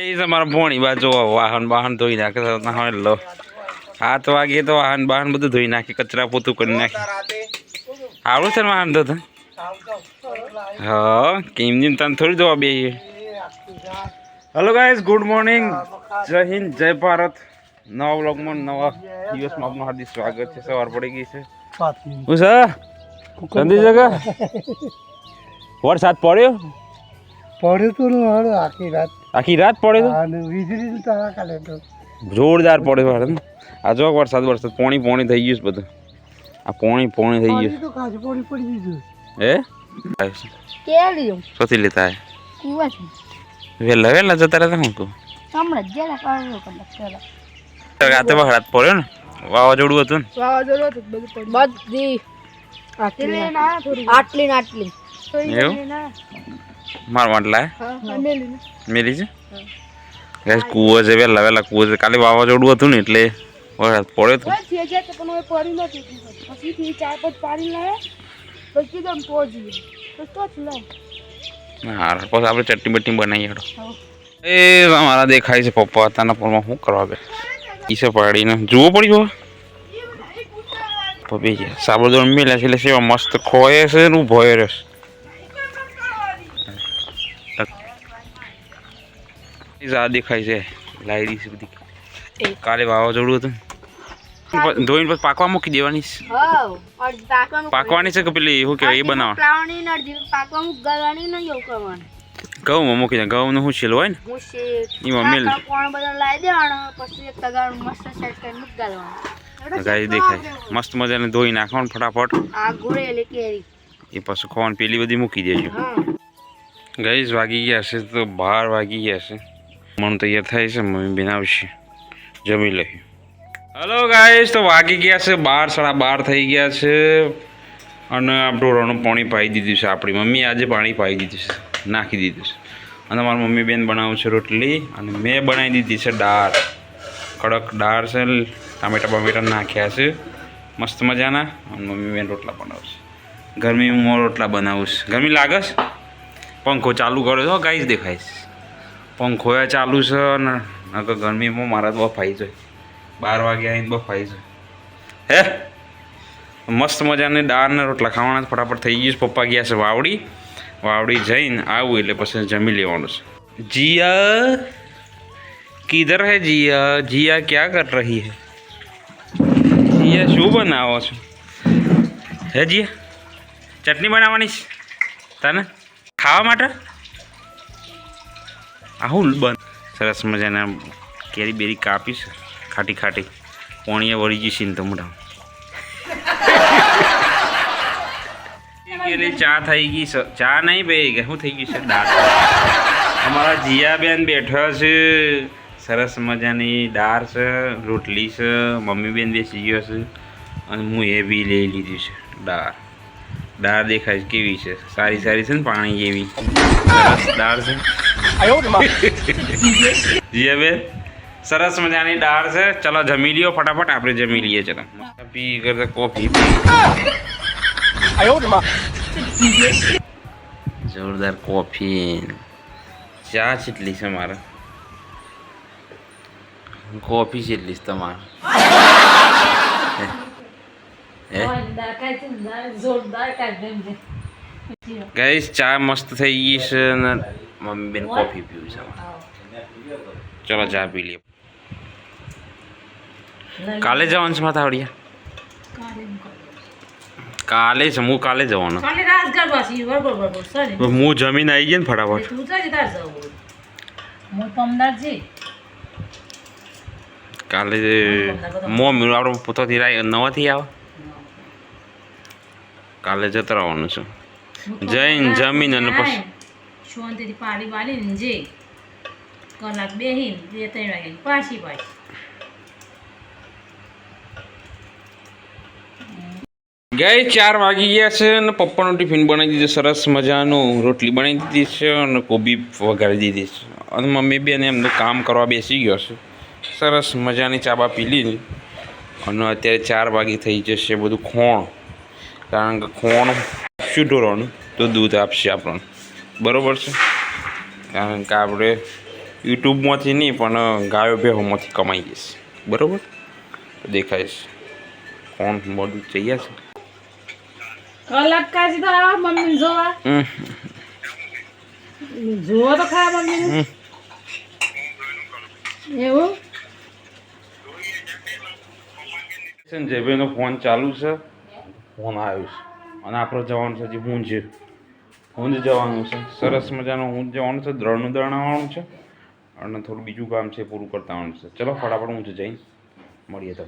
એ તમારા ભોણી બાજુ વાહન વાહન ધોઈ નાખે લો 7 વાગે તો વાહન વાહન બધું ધોઈ નાખે કચરા પોતું કરી નાખે આવડું છે ને વાહન તો હા કેમ જેમ તને થોડી જોવા બે હેલો ગાઈઝ ગુડ મોર્નિંગ જય હિન્દ જય ભારત નવા વ્લોગમાં નવા દિવસમાં આપનું હાર્દિક સ્વાગત છે સવાર પડી ગઈ છે હું સર સંધી જગા વરસાદ પડ્યો આખી રાત પડ્યો જોરદાર પડ્યો આ જો વરસાદ પોણી થઈ ગયું બધું આ પોણી થઈ ગયું સોથી લેતા વેલા જતા રહેતા હું કહું રાતે રાત પડ્યો ને વાવાઝોડું હતું ને માર માટલા મેલી છે ગેસ કૂવો છે વેલા કૂવો છે કાલે વાવાઝોડું હતું ને એટલે વરસાદ પડ્યો તો હા પછી આપણે ચટણી બટણી બનાવી હેડો એ અમારા દેખાય છે પપ્પા તાના પોરમાં શું કરવા બે ઈસે પાડીને જુઓ પડી જુઓ પપ્પી છે સાબરદોડ મેલ્યા છે એટલે સેવા મસ્ત ખોય છે ને ભોય રહેશે આ દેખાય છે લાઈડી છે બધી કાલે વાવાઝોડું હતું ધોઈને પછી પાકવા મૂકી દેવાની પાકવાની છે કે પેલી શું કહેવાય એ બનાવવા ઘઉંમાં મૂકી દે ઘઉંનું શું છેલ્લું હોય ને એમાં મેલ ગાય દેખાય મસ્ત મજાને ધોઈ નાખવાનું ફટાફટ એ પછી ખોવાનું પેલી બધી મૂકી દેજો ગાઈઝ વાગી ગયા હશે તો 12 વાગી ગયા હશે મન તૈયાર થાય છે મમ્મી બનાવશે જમી લઈ હલો ગાઈઝ તો વાગી ગયા છે 12 12:30 થઈ ગયા છે અને ઢોરાનું પાણી પાઈ દીધું છે આપણી મમ્મી આજે પાણી પાઈ દીધું છે નાખી દીધું છે અને મારી મમ્મી બેન બનાવું છે રોટલી અને મેં બનાવી દીધી છે દાળ કડક દાળ છે ટામેટા બમેટા નાખ્યા છે મસ્ત મજાના અને મમ્મી બેન રોટલા બનાવશે ગરમીમાં રોટલા બનાવું છે ગરમી લાગે છે પંખો ચાલુ કર્યો તો ગાઈઝ દેખાય છે પંખો ચાલુ છે ને ગરમીમાં મારા તો બફાઈ જાય 12 વાગે આવીને બફાઈ જાય હે મસ્ત મજાની દાળ ને રોટલા ખાવાના ફટાફટ થઈ ગયું પપ્પા ગયા છે વાવડી જઈને આવું એટલે પછી જમી લેવાનું છે जिया किधर है जिया जिया क्या कर रही है जिया શું બનાવો છો હે જીયા ચટણી બનાવવાની છે તને ખાવા માટે આહુલ બન સરસ મજાના કેરી બેરી કાપીશ ખાટી ખાટી પોણીએ વળી જઈશ ને તો મોઢા ચા થઈ ગઈ છે ચા નહીં ભાઈ કે શું થઈ ગયું છે દાળ અમારા જીયા બેન બેઠા છે સરસ મજાની દાળ છે રોટલી છે મમ્મી બેન બેસી ગયો છે અને હું એ બી લઈ લીધી છે દાળ દેખાય કેવી છે સારી સારી છે ને પાણી જેવી સરસ દાળ છે જીયા બેન સરસ મજાની દાળ છે ચલો જમી લ્યો ફટાફટ આપણે જમી લઈએ ચલો પી કરતા કોફી જોરદાર કોફી ચા કેટલી છે મારે કોફી કેટલી છે તમારે ગાઈસ ચા મસ્ત થઈ ગઈ છે ને મમ્મી બેન કોફી પીવું છે ચલો ચા પી લઈએ કાલે જવાનું છે માથાવડિયા કાલે છે હું કાલે જવાનો હું જમીન આવી ગઈ ને ફટાફટ કાલે આપણે પોતાથી નવાથી આવે કાલે જતા રહેવાનું છે જઈને જમીન અને પછી શાંતિથી પાણી વાળીને જે કલાક બેહીને 2-3 વાગે પાછી ગઈ 4 વાગી ગયા છે અને પપ્પાનું ટિફિન બનાવી દીધું સરસ મજાનું રોટલી બનાવી દીધી છે અને કોબી વઘારી દીધી છે અને મમ્મી બેન એમનું કામ કરવા બેસી ગયો છે સરસ મજાની ચાબા પી લીધી અને અત્યારે 4 વાગે થઈ જશે બધું ખોણ કારણ કે ખોણ શું ઢોરવાનું તો દૂધ આપશે આપણને બરાબર છે કારણ કે આપણે યુટ્યુબમાંથી નહીં પણ ગાયો ભેહોમાંથી કમાઈ જશે બરાબર દેખાય છે કોણ બધું જઈએ છે કલાક કાજી તો આવો મમ્મી જોવા જોવો તો ખરા મમ્મી એવું જયભાઈનો ફોન ચાલુ છે ફોન આવ્યો છે અને આપણે જવાનું છે હજી ઊંઝ જવાનું છે સરસ મજાનું ઊંઝ જવાનું છે દળનું દળાવવાનું છે અને થોડું બીજું કામ છે પૂરું કરતા આવવાનું છે ચલો ફટાફટ ઊંઝ જઈને મળીએ તમે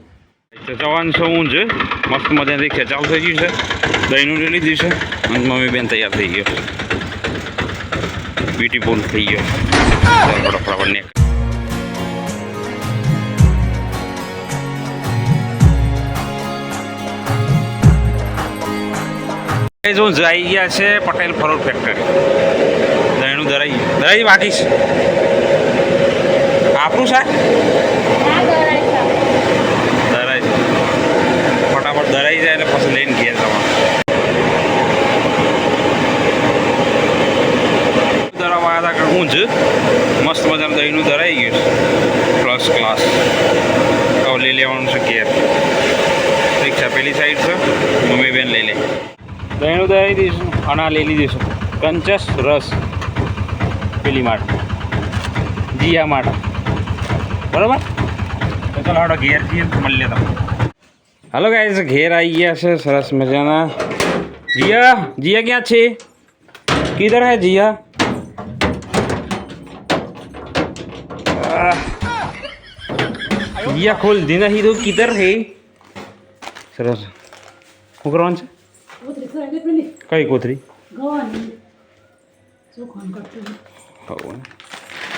તો જવાનું છે ઊંઝ મસ્ત મજાથી ખેંચાવ થઈ ગયું છે દહીંનું લઈ લીધું છે અને મમ્મી બેન તૈયાર થઈ ગયો બ્યુટીફુલ થઈ ગયો ફટાફટ ને જો જઈ ગયા છે પટેલ ફરોટ ફેક્ટરી દહીંનું દરાઈ બાકી છે આપણું શાક દરાઈ ફટાફટ દરાઈ જાય એટલે પછી લઈને ઘેર જવાનું દરાવા આવ્યા હતા હું જ મસ્ત મજાનું દહીંનું દરાઈ ગયું પ્લસ ક્લાસ હવે લઈ લેવાનું છે ઘેર રિક્ષા પેલી સાઈડ છે મમ્મી બેન લઈ લે દહીંનું દહીં દઈશું અને લઈ લીધીશું કંચસ રસ પેલી માટે જીયા માટે બરાબર તો ચાલો આપણે ઘેર જઈએ મળીએ તમે હાલો ગાઈસ ઘેર આવી ગયા છે સરસ મજાના જીયા જીયા ક્યાં છે કિધર હે જીયા જીયા ખોલ દી નહીં તો કિધર હે સરસ શું કરવાનું છે કઈ કોથરી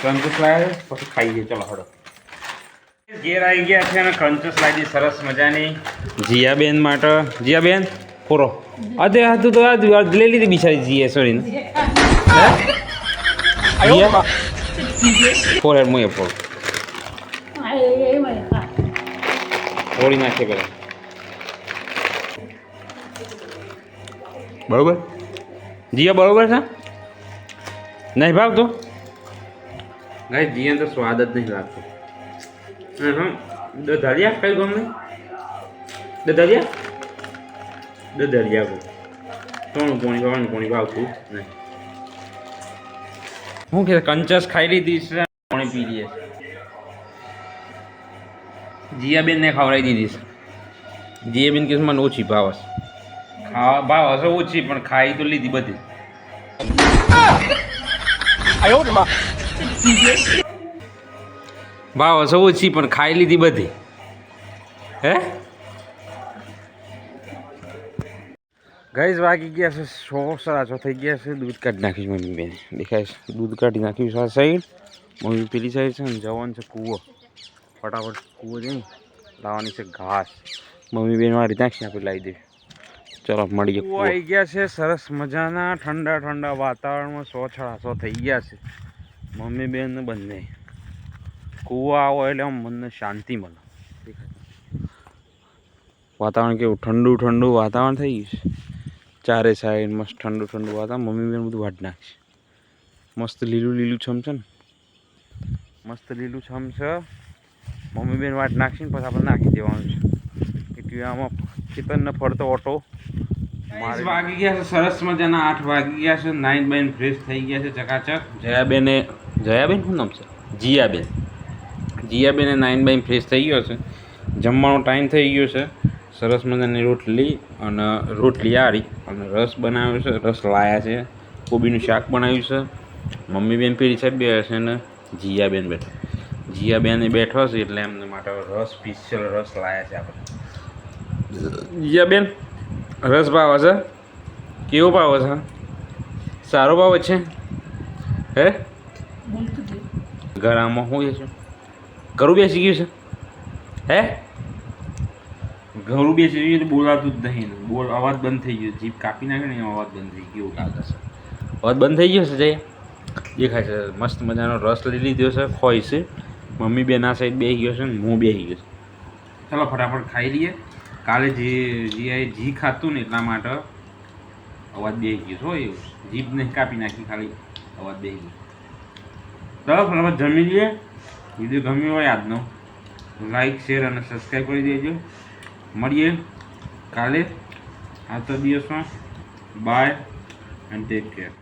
કંચસ લાવ્યા પછી ખાઈએ ચલો હડો ઘેર આવી ગયા છે અને કંચસ લાવી સરસ મજાની જીયાબેન માટે જીયાબેન પૂરો અરે હા તું તો લઈ લીધી બિચારી જીએ સોરી ફોર હેડ મુએ ફોર ફોડી નાખે પેલા બરોબર જીયા બરોબર છે નહીં ભાવતો ગાય જીયા તો સ્વાદ જ નહીં લાગતો દધારિયા કઈ ગમ નહીં દધારિયા ત્રણ પોણી ભાવતું નહીં હું કે કંચસ ખાઈ લીધી છે પાણી પી લઈએ જીયાબેનને ખવડાવી દીધી છે જીયાબેન કે મને ઓછી ભાવ હશે હા ભાવ હશે ઓછી પણ ખાઈ તો લીધી બધી ભાવ હશે ઓછી પણ ખાઈ લીધી બધી હે ગઈસ વાગી ગયા છે 6:30 થઈ ગયા છે દૂધ કાઢી નાખ્યું મમ્મી બેન દેખાય છે દૂધ કાઢી નાખ્યું આ સાઈડ મમ્મી પેલી સાઈડ છે ને જવાનું છે કૂવો ફટાફટ કૂવો જઈને લાવવાની છે ઘાસ મમ્મી બેન મારી નાખી આપણે લાવી દે ચલો મળીએ કૂવો આવી ગયા છે સરસ મજાના ઠંડા ઠંડા વાતાવરણમાં 6:30 થઈ ગયા છે મમ્મી બેન બંને કૂવો આવો એટલે આમ મનને શાંતિ મળે વાતાવરણ કેવું ઠંડુ ઠંડુ વાતાવરણ થઈ ગયું છે ચારે સાઈડ મસ્ત ઠંડુ ઠંડુ વાતાવરણ મમ્મી બેન બધું વાટ નાખશે મસ્ત લીલું લીલું છમ છે ને મસ્ત લીલું છમ છે મમ્મી બેન વાટ નાખશે ને પછી આપણે નાખી દેવાનું છે એટલે આમાં ખેતરને ફરતો ઓટો વાગી ગયા છે સરસ મજાના 8 વાગી ગયા છે નાઈન બેન ફ્રેશ થઈ ગયા છે ચકાચક જયાબેન શું નામ છે જીયાબેને નાઈન બેન ફ્રેશ થઈ ગયો છે જમવાનો ટાઈમ થઈ ગયો છે સરસ મજાની રોટલી અને રોટલી આરી અને રસ બનાવ્યો છે રસ લાયા છે કોબીનું શાક બનાવ્યું છે મમ્મી બેન પેલી સાહેબ બે છે ને જીયાબેન જીયાબેન બેઠો છે એટલે એમને માટે રસ સ્પેશિયલ રસ લાયા છે આપણે જીયાબેન રસ ભાવે છે કેવો ભાવે છે સારો ભાવ છે હે ઘરમાં શું છે ઘરું બેસી ગયું છે હે ઘરું બેસી ગયું તો બોલાતું જ નહીં બોલ અવાજ બંધ થઈ ગયો જીભ કાપી નાખે ને અવાજ બંધ થઈ ગયો લાગે છે અવાજ બંધ થઈ ગયો છે જય દેખાય છે મસ્ત મજાનો રસ લઈ લીધો છે ખોઈ છે મમ્મી બેન આ સાઈડ બેસી ગયો છે ને હું બેસી ગયો છે ચાલો ફટાફટ ખાઈ લઈએ કાલે જી ખાતું ને એટલા માટે અવાજ બેસી ગયો હોય એવું જીભ નહીં કાપી નાખી ખાલી અવાજ બેસી ગયો ચાલો ફટાફટ જમી લઈએ. વિડીયો ગમ્યો હોય આજનો લાઈક શેર અને સબસ્ક્રાઈબ કરી દેજો. મળીએ કાલે આવતા દિવસમાં. Bye and take care.